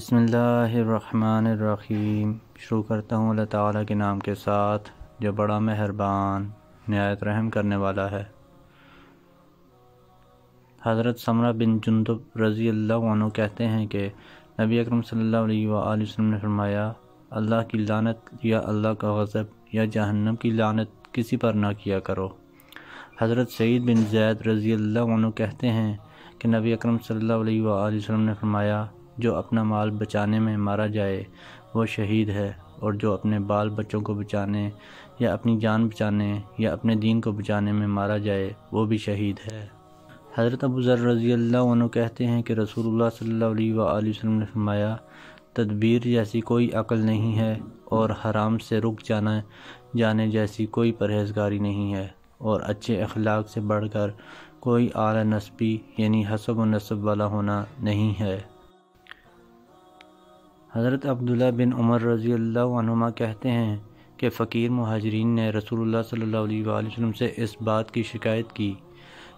بسم اللہ الرحمن الرحیم۔ شروع کرتا ہوں اللہ تعالیٰ کے نام کے ساتھ جو بڑا مہربان نہایت رحم کرنے والا ہے۔ حضرت سمرہ بن جندب رضی اللہ عنہ کہتے ہیں کہ نبی اکرم صلی اللہ علیہ وآلہ وسلم نے فرمایا، اللہ کی لعنت یا اللہ کا غضب یا جہنم کی لعنت کسی پر نہ کیا کرو۔ حضرت سعید بن زید رضی اللہ عنہ کہتے ہیں کہ نبی اکرم صلی اللہ علیہ وآلہ وسلم نے فرمایا، جو اپنا مال بچانے میں مارا جائے وہ شہید ہے، اور جو اپنے بال بچوں کو بچانے یا اپنی جان بچانے یا اپنے دین کو بچانے میں مارا جائے وہ بھی شہید ہے۔ حضرت ابو ذر رضی اللہ عنہ کہتے ہیں کہ رسول اللہ صلی اللہ علیہ وآلہ وسلم نے فرمایا، تدبیر جیسی کوئی عقل نہیں ہے، اور حرام سے رک جانے جیسی کوئی پرہیزگاری نہیں ہے، اور اچھے اخلاق سے بڑھ کر کوئی اعلیٰ نسبی یعنی حسب و نسب والا ہونا نہیں ہے۔ حضرت عبداللہ بن عمر رضی اللہ عنہما کہتے ہیں کہ فقیر مہاجرین نے رسول اللہ صلی اللہ علیہ وآلہ وسلم سے اس بات کی شکایت کی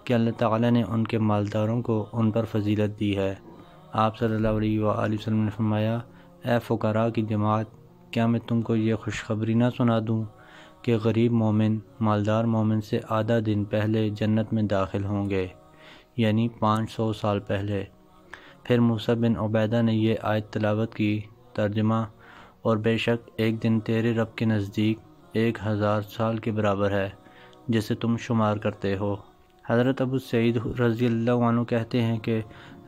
کہ اللہ تعالیٰ نے ان کے مالداروں کو ان پر فضیلت دی ہے۔ آپ صلی اللہ علیہ وآلہ وسلم نے فرمایا، اے فقراء کی جماعت، کیا میں تم کو یہ خوشخبری نہ سنا دوں کہ غریب مومن مالدار مومن سے آدھا دن پہلے جنت میں داخل ہوں گے، یعنی 500 سال پہلے۔ پھر موسیٰ بن عبیدہ نے یہ آیت تلاوت کی، ترجمہ، اور بے شک ایک دن تیرے رب کے نزدیک 1000 سال کے برابر ہے جسے تم شمار کرتے ہو۔ حضرت ابو سعید رضی اللہ عنہ کہتے ہیں کہ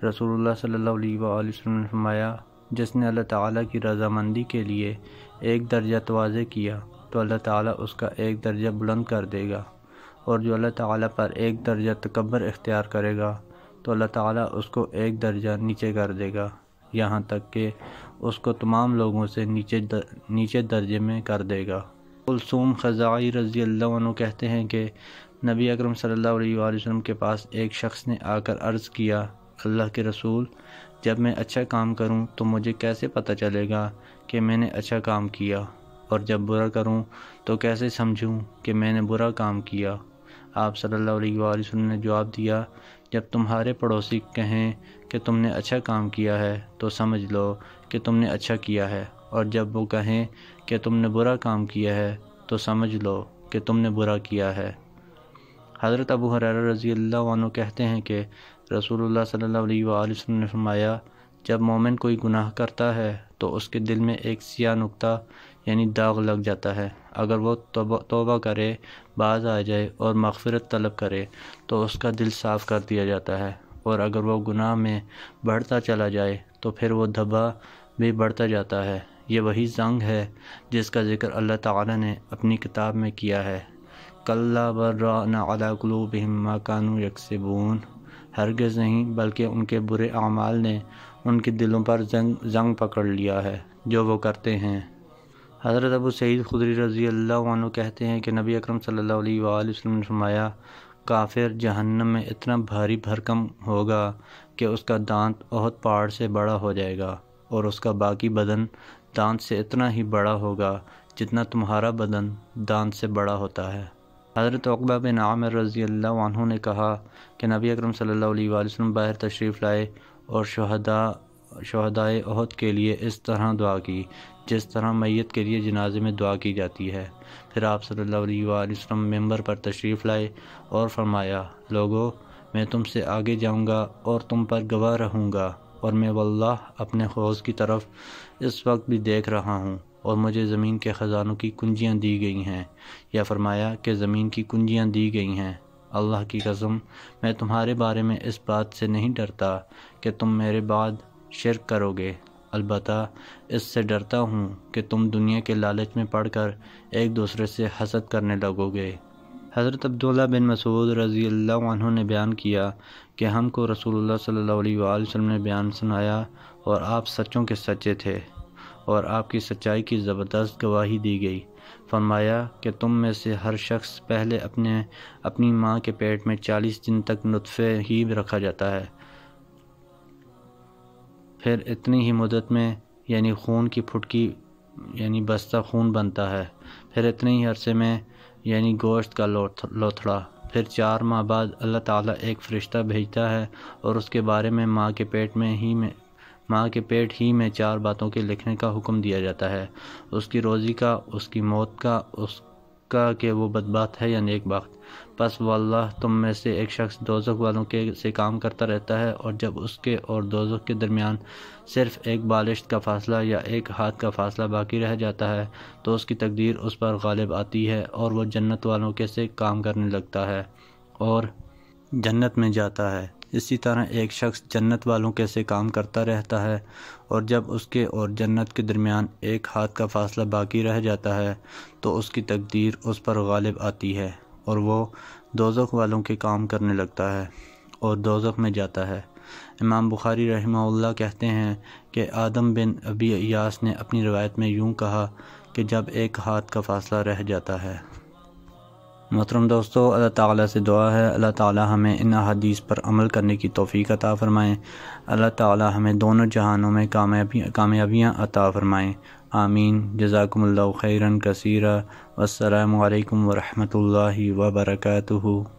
رسول اللہ صلی اللہ علیہ وآلہ وسلم نے فرمایا، جس نے اللہ تعالیٰ کی رضامندی کے لیے ایک درجہ تواضع کیا تو اللہ تعالیٰ اس کا ایک درجہ بلند کر دے گا، اور جو اللہ تعالیٰ پر ایک درجہ تکبر اختیار کرے گا تو اللہ تعالیٰ اس کو ایک درجہ نیچے کر دے گا، یہاں تک کہ اس کو تمام لوگوں سے نیچے درجے میں کر دے گا۔ کلثوم خزاعی رضی اللہ عنہ کہتے ہیں کہ نبی اکرم صلی اللہ علیہ وآلہ وسلم کے پاس ایک شخص نے آ کر عرض کیا، اللہ کے رسول، جب میں اچھا کام کروں تو مجھے کیسے پتہ چلے گا کہ میں نے اچھا کام کیا، اور جب برا کروں تو کیسے سمجھوں کہ میں نے برا کام کیا؟ آپ صلی اللہ علیہ وآلہ وسلم نے جواب دیا، جب تمہارے پڑوسی کہیں کہ تم نے اچھا کام کیا ہے تو سمجھ لو کہ تم نے اچھا کیا ہے، اور جب وہ کہیں کہ تم نے برا کام کیا ہے تو سمجھ لو کہ تم نے برا کیا ہے۔ حضرت ابو ہریرہ رضی اللہ عنہ کہتے ہیں کہ رسول اللہ صلی اللہ علیہ وآلہ وسلم نے فرمایا، جب مومن کوئی گناہ کرتا ہے تو اس کے دل میں ایک سیاہ نقطہ یعنی داغ لگ جاتا ہے، اگر وہ توبہ کرے، باز آ جائے اور مغفرت طلب کرے تو اس کا دل صاف کر دیا جاتا ہے، اور اگر وہ گناہ میں بڑھتا چلا جائے تو پھر وہ دھبا بھی بڑھتا جاتا ہے۔ یہ وہی زنگ ہے جس کا ذکر اللہ تعالیٰ نے اپنی کتاب میں کیا ہے، کَلَّا بَلْ رَانَ عَلَىٰ قُلُوبِهِم مَّا كَانُوا يَكْسِبُونَ، ہرگز نہیں بلکہ ان کے برے اعمال نے ان کے دلوں پر زنگ پکڑ لیا ہے جو وہ کرتے ہیں۔ حضرت ابو سعید خدری رضی اللہ عنہ کہتے ہیں کہ نبی اکرم صلی اللہ علیہ وآلہ وسلم نے فرمایا، کافر جہنم میں اتنا بھاری بھرکم ہوگا کہ اس کا دانت احد پہاڑ سے بڑا ہو جائے گا، اور اس کا باقی بدن دانت سے اتنا ہی بڑا ہوگا جتنا تمہارا بدن دانت سے بڑا ہوتا ہے۔ حضرت عقبہ بن عامر رضی اللہ عنہ نے کہا کہ نبی اکرم صلی اللہ علیہ وآلہ وسلم باہر تشریف لائے اور شہدائے احد کے لیے اس طرح دعا کی جس طرح میت کے لیے جنازے میں دعا کی جاتی ہے۔ پھر آپ صلی اللہ علیہ وآلہ وسلم ممبر پر تشریف لائے اور فرمایا، لوگو، میں تم سے آگے جاؤں گا اور تم پر گواہ رہوں گا، اور میں واللہ اپنے حوض کی طرف اس وقت بھی دیکھ رہا ہوں، اور مجھے زمین کے خزانوں کی کنجیاں دی گئی ہیں، یا فرمایا کہ زمین کی کنجیاں دی گئی ہیں۔ اللہ کی قسم، میں تمہارے بارے میں اس بات سے نہیں ڈرتا کہ تم میرے بعد شرک کرو گے، البتہ اس سے ڈرتا ہوں کہ تم دنیا کے لالچ میں پڑ کر ایک دوسرے سے حسد کرنے لگو گے۔ حضرت عبداللہ بن مسعود رضی اللہ عنہ نے بیان کیا کہ ہم کو رسول اللہ صلی اللہ علیہ وآلہ وسلم نے بیان سنایا، اور آپ سچوں کے سچے تھے، اور آپ کی سچائی کی زبردست گواہی دی گئی۔ فرمایا کہ تم میں سے ہر شخص پہلے اپنی ماں کے پیٹ میں 40 دن تک نطفے ہی رکھا جاتا ہے، پھر اتنی ہی مدت میں یعنی خون کی پھٹکی یعنی بستہ خون بنتا ہے، پھر اتنے ہی عرصے میں یعنی گوشت کا لوتھڑا، پھر 4 ماہ بعد اللہ تعالیٰ ایک فرشتہ بھیجتا ہے اور اس کے بارے میں ماں کے پیٹ ماں کے پیٹ ہی میں 4 باتوں کے لکھنے کا حکم دیا جاتا ہے، اس کی روزی کا، اس کی موت کا، اس کا کہ وہ بدبخت ہے یا نیک بخت۔ پس واللہ تم میں سے ایک شخص دوزخ والوں سے کام کرتا رہتا ہے، اور جب اس کے اور دوزخ کے درمیان صرف ایک بالشت کا فاصلہ یا ایک ہاتھ کا فاصلہ باقی رہ جاتا ہے تو اس کی تقدیر اس پر غالب آتی ہے اور وہ جنت والوں کے سے کام کرنے لگتا ہے اور جنت میں جاتا ہے۔ اسی طرح ایک شخص جنت والوں کے سے کام کرتا رہتا ہے، اور جب اس کے اور جنت کے درمیان ایک ہاتھ کا فاصلہ باقی رہ جاتا ہے تو اس کی تقدیر اس پر غالب آتی ہے اور وہ دوزخ والوں کے کام کرنے لگتا ہے اور دوزخ میں جاتا ہے۔ امام بخاری رحمہ اللہ کہتے ہیں کہ آدم بن ابی ایاس نے اپنی روایت میں یوں کہا کہ جب ایک ہاتھ کا فاصلہ رہ جاتا ہے۔ محترم دوستو، اللہ تعالیٰ سے دعا ہے اللہ تعالیٰ ہمیں ان احادیث پر عمل کرنے کی توفیق عطا فرمائیں۔ اللہ تعالیٰ ہمیں دونوں جہانوں میں کامیابیاں عطا فرمائیں۔ آمین۔ جزاکم اللہ خیراً کثیرا۔ والسلام علیکم ورحمۃ اللہ وبرکاتہ۔